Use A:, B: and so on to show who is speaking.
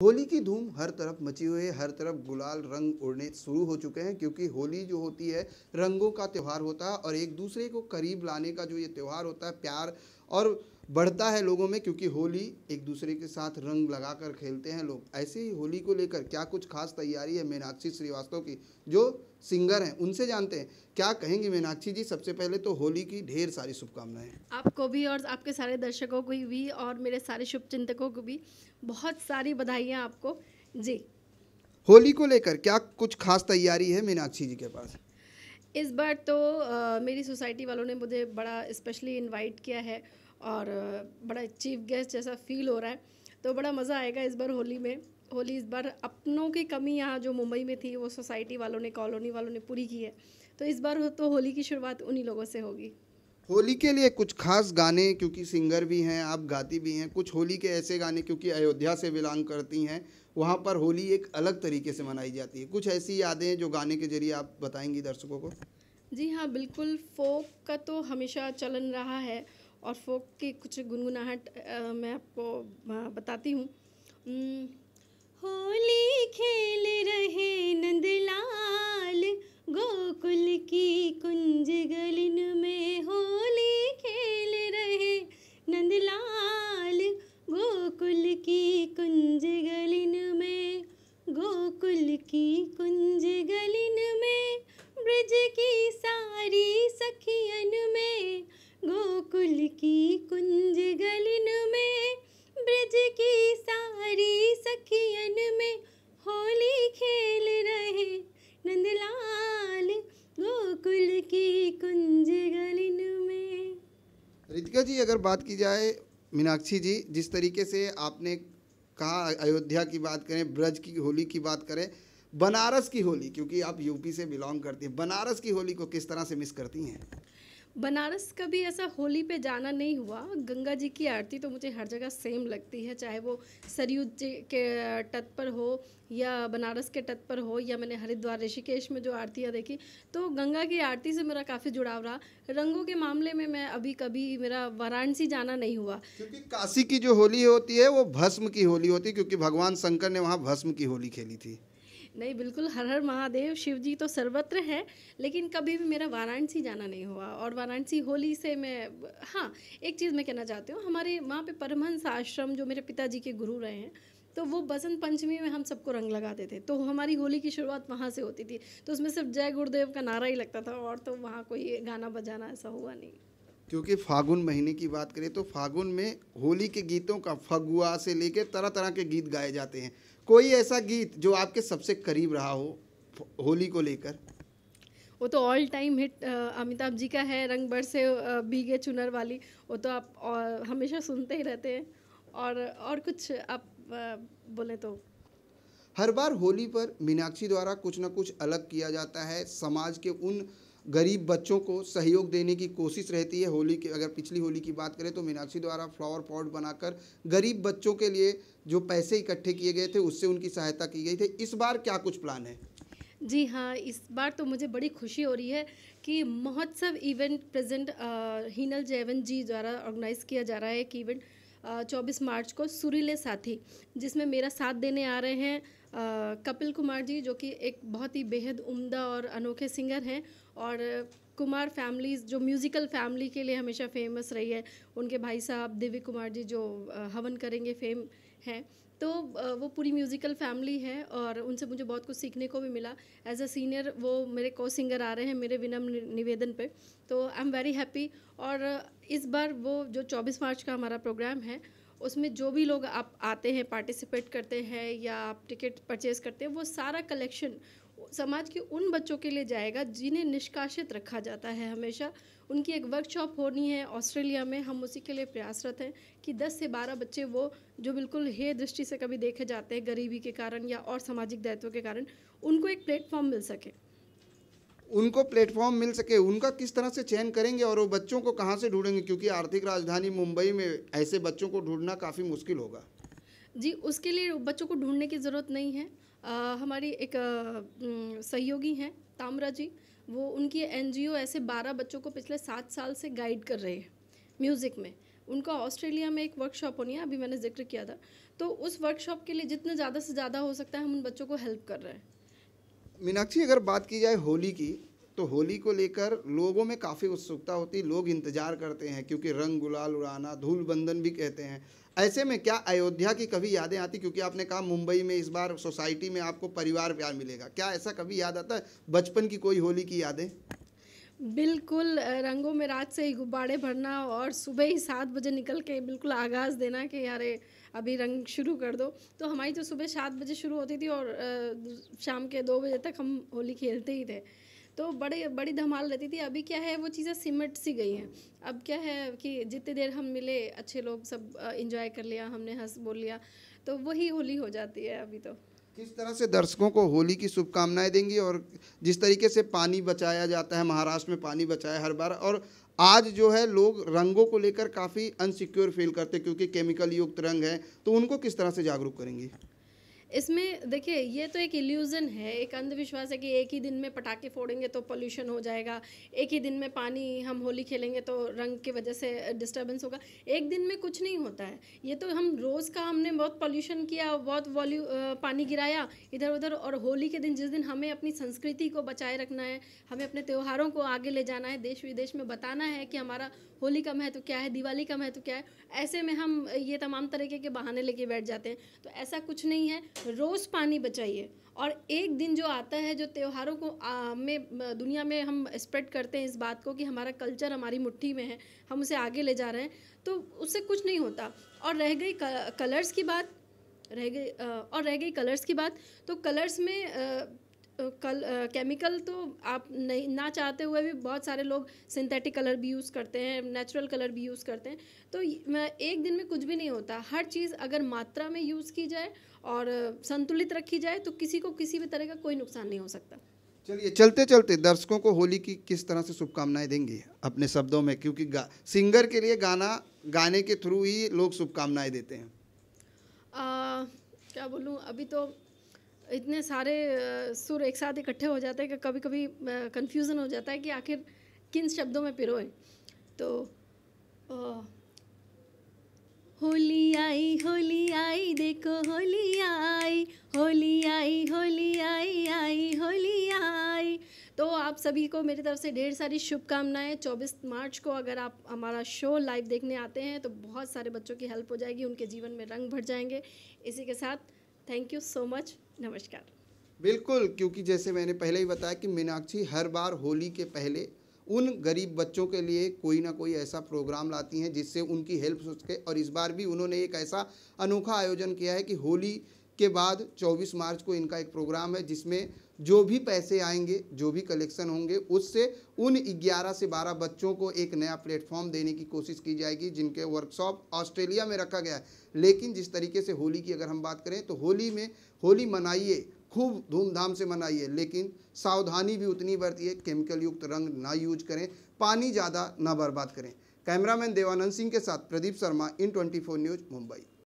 A: होली की धूम हर तरफ मची हुई है, हर तरफ गुलाल रंग उड़ने शुरू हो चुके हैं क्योंकि होली जो होती है रंगों का त्योहार होता है और एक दूसरे को करीब लाने का जो ये त्योहार होता है प्यार और बढ़ता है लोगों में क्योंकि होली एक दूसरे के साथ रंग लगाकर खेलते हैं लोग। ऐसे ही होली को लेकर क्या कुछ खास तैयारी है मीनाक्षी श्रीवास्तव की जो सिंगर हैं उनसे जानते हैं। क्या कहेंगी मीनाक्षी जी? सबसे पहले तो होली की ढेर सारी शुभकामनाएं।
B: आपको भी और आपके सारे दर्शकों को भी और मेरे सारे शुभचिंतकों को भी बहुत सारी बधाइयाँ आपको। जी।
A: होली को लेकर क्या कुछ खास तैयारी है मीनाक्षी जी के पास?
B: इस बार तो मेरी सोसाइटी वालों ने मुझे बड़ा स्पेशली इनवाइट किया है और बड़ा चीफ गेस्ट जैसा फील हो रहा है। तो बड़ा मज़ा आएगा इस बार होली में। होली इस बार अपनों की कमी यहाँ जो मुंबई में थी वो सोसाइटी वालों ने, कॉलोनी वालों ने पूरी की है। तो इस बार तो होली की शुरुआत उन्हीं लोगों से होगी।
A: होली के लिए कुछ खास गाने, क्योंकि सिंगर भी हैं आप, गाती भी हैं, कुछ होली के ऐसे गाने क्योंकि अयोध्या से बिलोंग करती हैं, वहाँ पर होली एक अलग तरीके से मनाई जाती है। कुछ ऐसी यादें जो गाने के जरिए आप बताएंगी दर्शकों को?
B: जी हाँ, बिल्कुल। फ़ोक का तो हमेशा चलन रहा है और फ़ोक की कुछ गुनगुनाहट मैं आपको बताती हूँ। उम, होली खेल रहे नंदलाल, गोकुल की कुंज गलिन में होली खेल रहे नंदलाल, गोकुल की कुंज गलिन में, गोकुल की कुंज गलिन में, ब्रज की सारी सखियन में, गोकुल की कुंज गलिन में, ब्रज की सारी सखियन में, होली खेल रहे नंदलाल, गोकुल की कुंज गलिन में।
A: रितिका जी, अगर बात की जाए, मीनाक्षी जी जिस तरीके से आपने कहा अयोध्या की बात करें, ब्रज की होली की बात करें, बनारस की होली, क्योंकि आप यूपी से बिलोंग करती हैं, बनारस की होली को किस तरह से मिस करती हैं?
B: बनारस कभी ऐसा होली पे जाना नहीं हुआ। गंगा जी की आरती तो मुझे हर जगह सेम लगती है, चाहे वो सरयू जी के तट पर हो या बनारस के तट पर हो या मैंने हरिद्वार ऋषिकेश में जो आरतियाँ देखी, तो गंगा की आरती से मेरा काफ़ी जुड़ाव रहा। रंगों के मामले में मैं अभी कभी मेरा वाराणसी जाना नहीं हुआ।
A: क्योंकि काशी की जो होली होती है वो भस्म की होली होती है, क्योंकि भगवान शंकर ने वहाँ भस्म की होली खेली थी।
B: नहीं, बिल्कुल, हर हर महादेव, शिव जी तो सर्वत्र हैं, लेकिन कभी भी मेरा वाराणसी जाना नहीं हुआ और वाराणसी होली से मैं हाँ, एक चीज़ मैं कहना चाहती हूँ, हमारे वहाँ पे परमहंस आश्रम जो मेरे पिताजी के गुरु रहे हैं, तो वो बसंत पंचमी में हम सबको रंग लगाते थे, तो हमारी होली की शुरुआत वहाँ से होती थी। तो उसमें सिर्फ जय गुरुदेव का नारा ही लगता था और तो वहाँ कोई गाना बजाना ऐसा हुआ नहीं।
A: क्योंकि फागुन महीने की बात करें तो फागुन में होली के गीतों का फगुआ से लेकर तरह तरह के गीत गाए जाते हैं। कोई ऐसा गीत जो आपके सबसे करीब रहा हो होली को लेकर?
B: वो तो all time hit Amitabh ji का है, रंग बरसे भीगे चुनर वाली। वो तो आप हमेशा सुनते ही रहते हैं। और कुछ आप बोले तो
A: हर बार होली पर मीनाक्षी द्वारा कुछ ना कुछ अलग किया जाता है, समाज के उन गरीब बच्चों को सहयोग देने की कोशिश रहती है। होली की अगर पिछली होली की बात करें तो मीनाक्षी द्वारा फ्लावर पॉट बनाकर गरीब बच्चों के लिए जो पैसे इकट्ठे किए गए थे उससे उनकी सहायता की गई थी। इस बार क्या कुछ प्लान है?
B: जी हाँ, इस बार तो मुझे बड़ी खुशी हो रही है कि महोत्सव इवेंट प्रेजेंट हीनल जयवंत जी द्वारा ऑर्गेनाइज़ किया जा रहा है एक इवेंट 24 मार्च को, सुरीले साथी, जिसमें मेरा साथ देने आ रहे हैं कपिल कुमार जी, जो कि एक बहुत ही बेहद उम्दा और अनोखे सिंगर हैं। और कुमार फैमिलीज़ जो म्यूज़िकल फैमिली के लिए हमेशा फेमस रही है, उनके भाई साहब दिव्य कुमार जी जो हवन करेंगे फेम हैं। तो वो पूरी म्यूज़िकल फैमिली है और उनसे मुझे बहुत कुछ सीखने को भी मिला। एज़ अ सीनियर वो मेरे को सिंगर आ रहे हैं मेरे विनम्र निवेदन पे, तो आई एम वेरी हैप्पी। और इस बार वो जो 24 मार्च का हमारा प्रोग्राम है, उसमें जो भी लोग आप आते हैं, पार्टिसिपेट करते हैं या आप टिकट परचेज करते हैं, वो सारा कलेक्शन समाज के उन बच्चों के लिए जाएगा जिन्हें निष्कासित रखा जाता है हमेशा। उनकी एक वर्कशॉप होनी है ऑस्ट्रेलिया में, हम उसी के लिए प्रयासरत हैं कि 10 से 12 बच्चे वो जो बिल्कुल हेय दृष्टि से कभी देखे जाते हैं गरीबी के कारण या और सामाजिक दायित्व के कारण, उनको एक प्लेटफॉर्म मिल सके।
A: उनको प्लेटफॉर्म मिल सके, उनका किस तरह से चयन करेंगे और वो बच्चों को कहाँ से ढूंढेंगे? क्योंकि आर्थिक राजधानी मुंबई में ऐसे बच्चों को ढूंढना काफ़ी मुश्किल होगा।
B: जी, उसके लिए बच्चों को ढूँढने की ज़रूरत नहीं है। हमारी एक सहयोगी हैं ताम्रा जी, वो उनकी एनजीओ ऐसे 12 बच्चों को पिछले 7 साल से गाइड कर रहे हैं म्यूज़िक में। उनका ऑस्ट्रेलिया में एक वर्कशॉप होनी है, अभी मैंने जिक्र किया था। तो उस वर्कशॉप के लिए जितने ज़्यादा से ज़्यादा हो सकता है हम उन बच्चों को हेल्प कर रहे हैं।
A: मीनाक्षी, अगर बात की जाए होली की, तो होली को लेकर लोगों में काफ़ी उत्सुकता होती है, लोग इंतजार करते हैं क्योंकि रंग गुलाल उड़ाना, धूल बंधन भी कहते हैं। ऐसे में क्या अयोध्या की कभी यादें आती, क्योंकि आपने कहा मुंबई में इस बार सोसाइटी में आपको परिवार प्यार मिलेगा, क्या ऐसा कभी याद आता है बचपन की कोई होली की यादें?
B: बिल्कुल, रंगों में रात से ही गुब्बारे भरना और सुबह ही 7 बजे निकल के बिल्कुल आगाज़ देना कि अरे अभी रंग शुरू कर दो। तो हमारी तो सुबह 7 बजे शुरू होती थी और शाम के 2 बजे तक हम होली खेलते ही थे। तो बड़ी धमाल रहती थी। अभी क्या है, वो चीज़ें सिमट सी गई हैं। अब क्या है कि जितनी देर हम मिले, अच्छे लोग सब एंजॉय कर लिया, हमने हँस बोल लिया, तो वही होली हो जाती है अभी तो।
A: किस तरह से दर्शकों को होली की शुभकामनाएं देंगी, और जिस तरीके से पानी बचाया जाता है, महाराष्ट्र में पानी बचाया हर बार, और आज जो है लोग रंगों को लेकर काफ़ी अनसिक्योर फील करते हैं क्योंकि केमिकल युक्त रंग है, तो उनको किस तरह से जागरूक करेंगी?
B: इसमें देखिए, ये तो एक इल्यूज़न है, एक अंधविश्वास है कि एक ही दिन में पटाखे फोड़ेंगे तो पॉल्यूशन हो जाएगा, एक ही दिन में पानी हम होली खेलेंगे तो रंग की वजह से डिस्टर्बेंस होगा। एक दिन में कुछ नहीं होता है। ये तो हम रोज़ का हमने बहुत पॉल्यूशन किया, बहुत पानी गिराया इधर-उधर, और होली के दिन जिस दिन हमें अपनी संस्कृति को बचाए रखना है, हमें अपने त्योहारों को आगे ले जाना है, देश-विदेश में बताना है कि हमारा होली का महत्व क्या है, दिवाली का महत्व क्या है, ऐसे में हम ये तमाम तरीके के बहाने लेके बैठ जाते हैं। तो ऐसा कुछ नहीं है। रोज़ पानी बचाइए, और एक दिन जो आता है जो त्योहारों को दुनिया में हम स्प्रेड करते हैं इस बात को कि हमारा कल्चर हमारी मुट्ठी में है, हम उसे आगे ले जा रहे हैं, तो उससे कुछ नहीं होता। और रह गई कलर्स की बात, तो कलर्स में केमिकल तो आप नहीं ना चाहते हुए भी बहुत सारे लोग सिंथेटिक कलर भी यूज़ करते हैं, नेचुरल कलर भी यूज़ करते हैं। तो एक दिन में कुछ भी नहीं होता। हर चीज़ अगर मात्रा में यूज़ की जाए और संतुलित रखी जाए तो किसी को किसी भी तरह का कोई नुकसान नहीं हो सकता।
A: चलिए, चलते चलते दर्शकों को होली की किस तरह से शुभकामनाएं देंगी अपने शब्दों में, क्योंकि सिंगर के लिए गाने के थ्रू ही लोग शुभकामनाएं देते हैं।
B: क्या बोलूँ, अभी तो इतने सारे सुर एक साथ इकट्ठे हो जाते हैं कि कभी-कभी कन्फ्यूज़न हो जाता है कि आखिर किन शब्दों में पिरोएं। तो अ, होली आई देखो होली आई, होली आई होली आई। तो आप सभी को मेरी तरफ से ढेर सारी शुभकामनाएं। 24 मार्च को अगर आप हमारा शो लाइव देखने आते हैं तो बहुत सारे बच्चों की हेल्प हो जाएगी, उनके जीवन में रंग भर जाएंगे। इसी के साथ थैंक यू सो मच, नमस्कार।
A: बिल्कुल, क्योंकि जैसे मैंने पहले ही बताया कि मीनाक्षी हर बार होली के पहले उन गरीब बच्चों के लिए कोई ना कोई ऐसा प्रोग्राम लाती हैं जिससे उनकी हेल्प हो सके, और इस बार भी उन्होंने एक ऐसा अनोखा आयोजन किया है कि होली के बाद 24 मार्च को इनका एक प्रोग्राम है जिसमें जो भी पैसे आएंगे, जो भी कलेक्शन होंगे, उससे उन 11 से 12 बच्चों को एक नया प्लेटफॉर्म देने की कोशिश की जाएगी, जिनके वर्कशॉप ऑस्ट्रेलिया में रखा गया है। लेकिन जिस तरीके से होली की अगर हम बात करें तो होली मनाइए, खूब धूमधाम से मनाइए, लेकिन सावधानी भी उतनी बरतिए, केमिकल युक्त रंग ना यूज करें, पानी ज़्यादा ना बर्बाद करें। कैमरामैन देवानंद सिंह के साथ प्रदीप शर्मा, इन 24 न्यूज़, मुंबई।